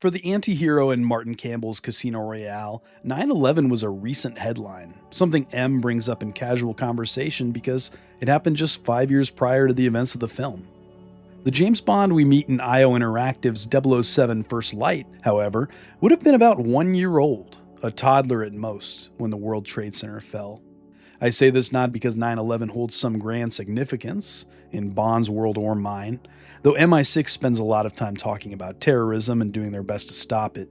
For the anti-hero in Martin Campbell's Casino Royale, 9/11 was a recent headline, something M brings up in casual conversation because it happened just 5 years prior to the events of the film. The James Bond we meet in IO Interactive's 007 First Light, however, would have been about 1 year old, a toddler at most, when the World Trade Center fell. I say this not because 9/11 holds some grand significance in Bond's world or mine, though MI6 spends a lot of time talking about terrorism and doing their best to stop it.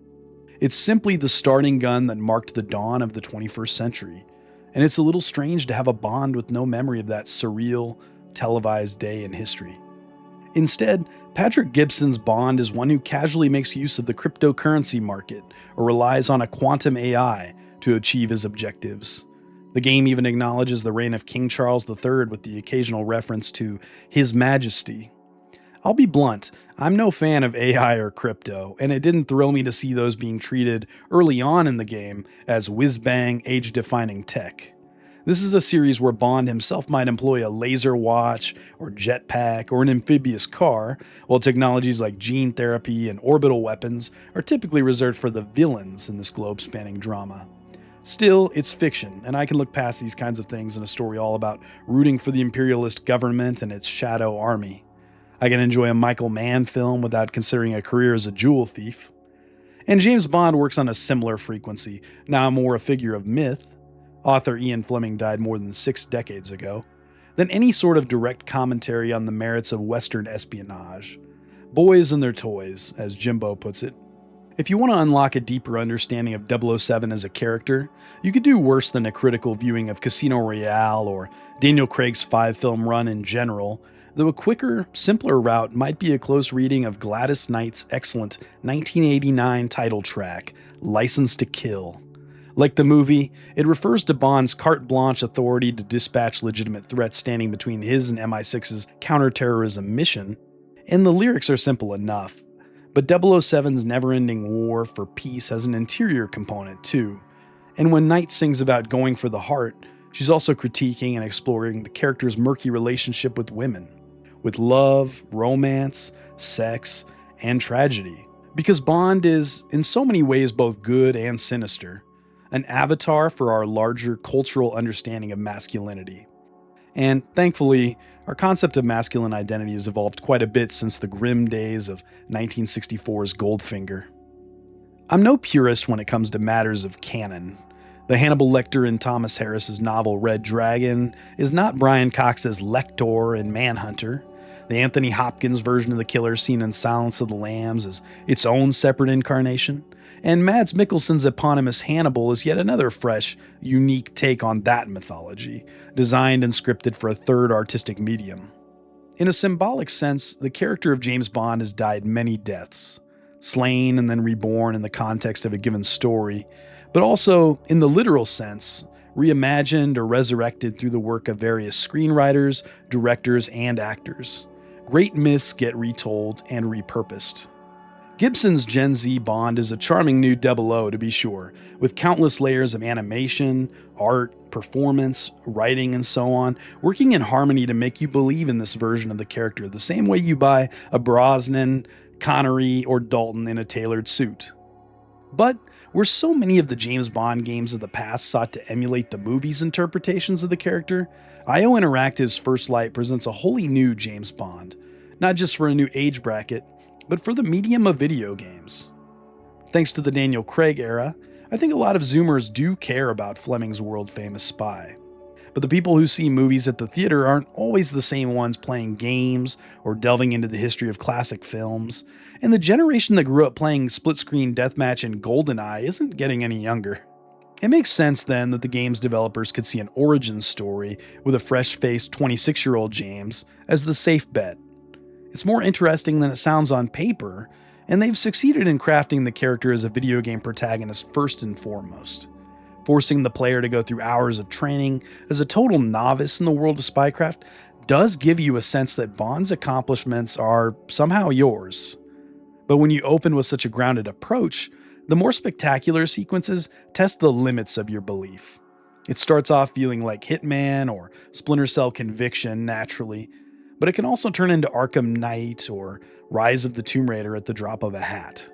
It's simply the starting gun that marked the dawn of the 21st century, and it's a little strange to have a Bond with no memory of that surreal, televised day in history. Instead, Patrick Gibson's Bond is one who casually makes use of the cryptocurrency market or relies on a quantum AI to achieve his objectives. The game even acknowledges the reign of King Charles III with the occasional reference to His Majesty. I'll be blunt, I'm no fan of AI or crypto, and it didn't thrill me to see those being treated early on in the game as whiz-bang, age-defining tech. This is a series where Bond himself might employ a laser watch, or jetpack, or an amphibious car, while technologies like gene therapy and orbital weapons are typically reserved for the villains in this globe-spanning drama. Still, it's fiction, and I can look past these kinds of things in a story all about rooting for the imperialist government and its shadow army. I can enjoy a Michael Mann film without considering a career as a jewel thief. And James Bond works on a similar frequency, now more a figure of myth. Author Ian Fleming died more than 6 decades ago, than any sort of direct commentary on the merits of Western espionage. Boys and their toys, as Jimbo puts it. If you want to unlock a deeper understanding of 007 as a character, you could do worse than a critical viewing of Casino Royale or Daniel Craig's 5-film run in general, though a quicker, simpler route might be a close reading of Gladys Knight's excellent 1989 title track, License to Kill. Like the movie, it refers to Bond's carte blanche authority to dispatch legitimate threats standing between his and MI6's counterterrorism mission, and the lyrics are simple enough. But 007's never-ending war for peace has an interior component too, and when Knight sings about going for the heart, she's also critiquing and exploring the character's murky relationship with women, with love, romance, sex, and tragedy. Because Bond is, in so many ways, both good and sinister, an avatar for our larger cultural understanding of masculinity. And thankfully, our concept of masculine identity has evolved quite a bit since the grim days of 1964's Goldfinger. I'm no purist when it comes to matters of canon. The Hannibal Lecter in Thomas Harris's novel Red Dragon is not Brian Cox's Lector in Manhunter. The Anthony Hopkins version of the killer seen in Silence of the Lambs is its own separate incarnation. And Mads Mikkelsen's eponymous Hannibal is yet another fresh, unique take on that mythology, designed and scripted for a third artistic medium. In a symbolic sense, the character of James Bond has died many deaths, slain and then reborn in the context of a given story, but also, in the literal sense, reimagined or resurrected through the work of various screenwriters, directors, and actors. Great myths get retold and repurposed. Gibson's Gen Z Bond is a charming new 00 to be sure, with countless layers of animation, art, performance, writing, and so on, working in harmony to make you believe in this version of the character the same way you buy a Brosnan, Connery, or Dalton in a tailored suit. But where so many of the James Bond games of the past sought to emulate the movie's interpretations of the character, IO Interactive's First Light presents a wholly new James Bond, not just for a new age bracket, but for the medium of video games. Thanks to the Daniel Craig era, I think a lot of Zoomers do care about Fleming's world-famous spy. But the people who see movies at the theater aren't always the same ones playing games or delving into the history of classic films, and the generation that grew up playing split-screen deathmatch and GoldenEye isn't getting any younger. It makes sense then that the game's developers could see an origin story with a fresh-faced 26-year-old James as the safe bet. It's more interesting than it sounds on paper, and they've succeeded in crafting the character as a video game protagonist first and foremost. Forcing the player to go through hours of training as a total novice in the world of spycraft does give you a sense that Bond's accomplishments are somehow yours. But when you open with such a grounded approach, the more spectacular sequences test the limits of your belief. It starts off feeling like Hitman or Splinter Cell Conviction naturally, but it can also turn into Arkham Knight or Rise of the Tomb Raider at the drop of a hat.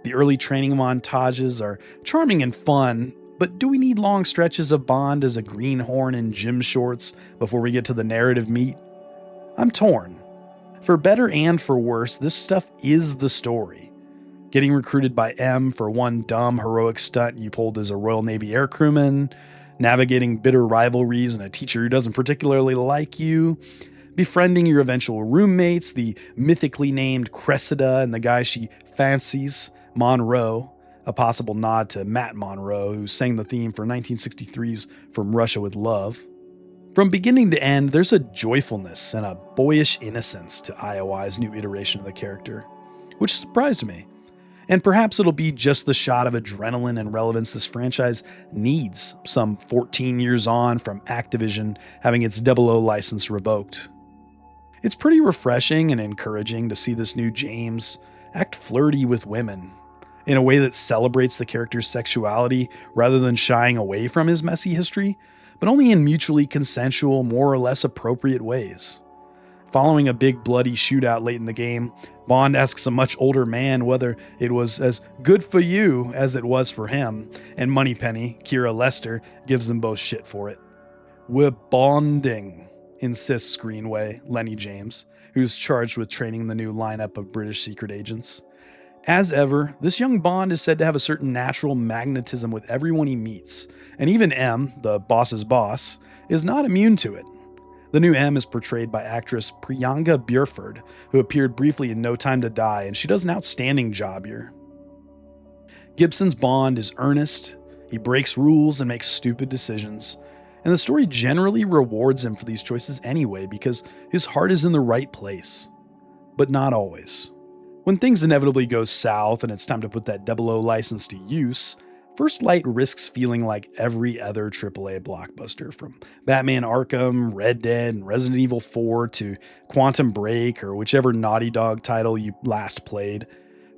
The early training montages are charming and fun, but do we need long stretches of Bond as a greenhorn in gym shorts before we get to the narrative meat? I'm torn. For better and for worse, this stuff is the story. Getting recruited by M for one dumb, heroic stunt you pulled as a Royal Navy aircrewman, navigating bitter rivalries and a teacher who doesn't particularly like you, befriending your eventual roommates, the mythically named Cressida and the guy she fancies, Monroe, a possible nod to Matt Monroe, who sang the theme for 1963's From Russia with Love. From beginning to end, there's a joyfulness and a boyish innocence to IOI's new iteration of the character, which surprised me. And perhaps it'll be just the shot of adrenaline and relevance this franchise needs, some 14 years on from Activision having its 00 license revoked. It's pretty refreshing and encouraging to see this new James act flirty with women, in a way that celebrates the character's sexuality rather than shying away from his messy history, but only in mutually consensual, more or less appropriate ways. Following a big bloody shootout late in the game, Bond asks a much older man whether it was as good for you as it was for him, and Moneypenny, Kira Lester, gives them both shit for it. "We're bonding," insists Greenway, Lenny James, who's charged with training the new lineup of British secret agents. As ever, this young Bond is said to have a certain natural magnetism with everyone he meets, and even M, the boss's boss, is not immune to it. The new M is portrayed by actress Priyanka Buford, who appeared briefly in No Time to Die, and she does an outstanding job here. Gibson's Bond is earnest, he breaks rules and makes stupid decisions, and the story generally rewards him for these choices anyway because his heart is in the right place. But not always. When things inevitably go south and it's time to put that 00 license to use, First Light risks feeling like every other AAA blockbuster, from Batman Arkham, Red Dead, and Resident Evil 4 to Quantum Break or whichever Naughty Dog title you last played.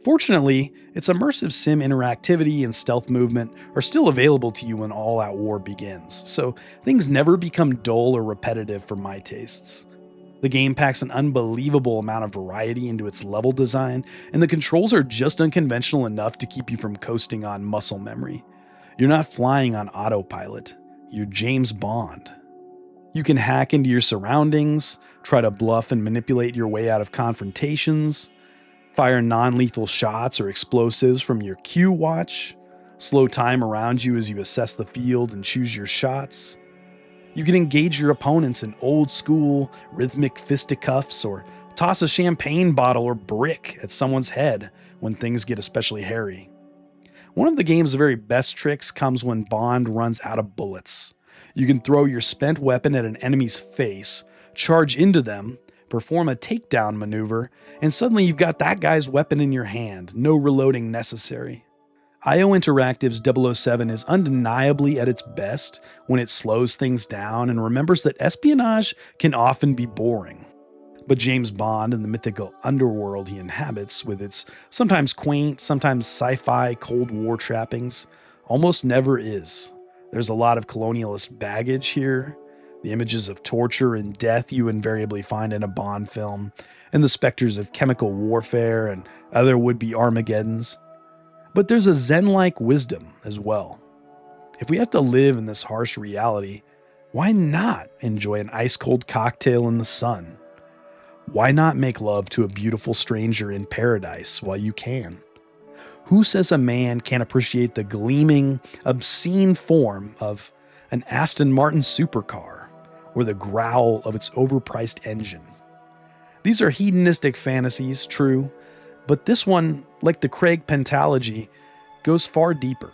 Fortunately, its immersive sim interactivity and stealth movement are still available to you when all-out war begins, so things never become dull or repetitive for my tastes. The game packs an unbelievable amount of variety into its level design, and the controls are just unconventional enough to keep you from coasting on muscle memory. You're not flying on autopilot, you're James Bond. You can hack into your surroundings, try to bluff and manipulate your way out of confrontations, fire non-lethal shots or explosives from your Q watch, slow time around you as you assess the field and choose your shots. You can engage your opponents in old-school, rhythmic fisticuffs or toss a champagne bottle or brick at someone's head when things get especially hairy. One of the game's very best tricks comes when Bond runs out of bullets. You can throw your spent weapon at an enemy's face, charge into them, perform a takedown maneuver, and suddenly you've got that guy's weapon in your hand, no reloading necessary. IO Interactive's 007 is undeniably at its best when it slows things down and remembers that espionage can often be boring. But James Bond and the mythical underworld he inhabits, with its sometimes quaint, sometimes sci-fi Cold War trappings, almost never is. There's a lot of colonialist baggage here, the images of torture and death you invariably find in a Bond film, and the specters of chemical warfare and other would-be Armageddons. But there's a Zen-like wisdom as well. If we have to live in this harsh reality, why not enjoy an ice-cold cocktail in the sun? Why not make love to a beautiful stranger in paradise while you can? Who says a man can't appreciate the gleaming, obscene form of an Aston Martin supercar or the growl of its overpriced engine? These are hedonistic fantasies, true, but this one, like the Craig pentalogy, goes far deeper.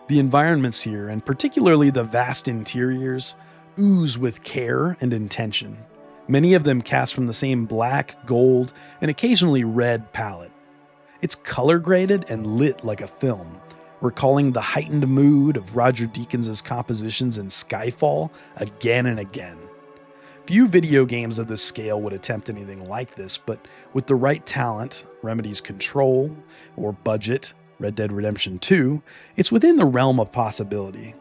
The environments here, and particularly the vast interiors, ooze with care and intention, many of them cast from the same black, gold, and occasionally red palette. It's color graded and lit like a film, recalling the heightened mood of Roger Deakins' compositions in Skyfall again and again. Few video games of this scale would attempt anything like this, but with the right talent, Remedy's Control, or budget, Red Dead Redemption 2, it's within the realm of possibility.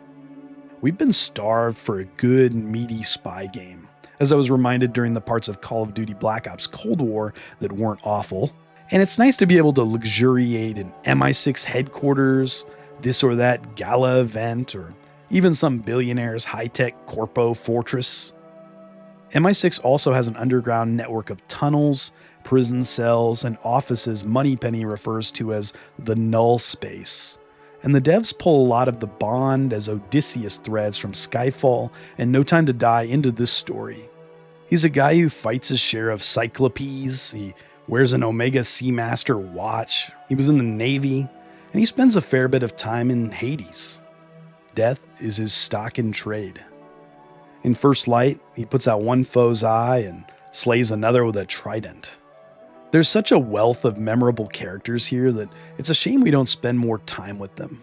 We've been starved for a good, meaty spy game, as I was reminded during the parts of Call of Duty Black Ops Cold War that weren't awful, And it's nice to be able to luxuriate in MI6 headquarters, this or that gala event, or even some billionaire's high-tech corpo fortress. MI6 also has an underground network of tunnels, prison cells, and offices Moneypenny refers to as the null space. And the devs pull a lot of the Bond as Odysseus threads from Skyfall and No Time to Die into this story. He's a guy who fights his share of cyclopes, he wears an Omega Seamaster watch, he was in the Navy, and he spends a fair bit of time in Hades. Death is his stock in trade. In First Light, he puts out one foe's eye and slays another with a trident. There's such a wealth of memorable characters here that it's a shame we don't spend more time with them.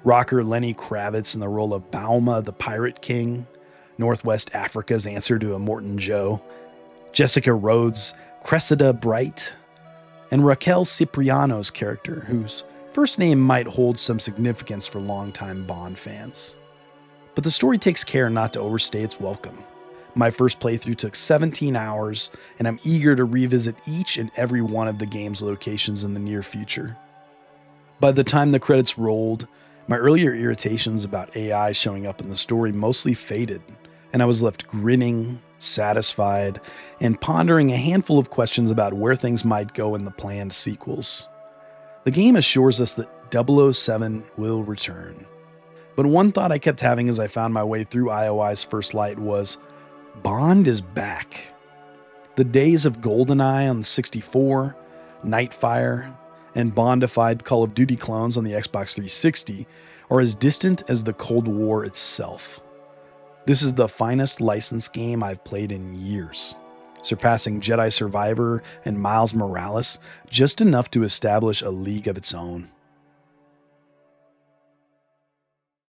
Rocker Lenny Kravitz in the role of Bauma the Pirate King, Northwest Africa's answer to Immortan Joe, Jessica Rhodes' Cressida Bright, and Raquel Cipriano's character, whose first name might hold some significance for longtime Bond fans. But the story takes care not to overstay its welcome. My first playthrough took 17 hours, and I'm eager to revisit each and every one of the game's locations in the near future. By the time the credits rolled, my earlier irritations about AI showing up in the story mostly faded, and I was left grinning, satisfied, and pondering a handful of questions about where things might go in the planned sequels. The game assures us that 007 will return. But one thought I kept having as I found my way through IOI's First Light was, Bond is back. The days of GoldenEye on the 64, Nightfire, and Bondified Call of Duty clones on the Xbox 360 are as distant as the Cold War itself. This is the finest licensed game I've played in years, surpassing Jedi Survivor and Miles Morales just enough to establish a league of its own.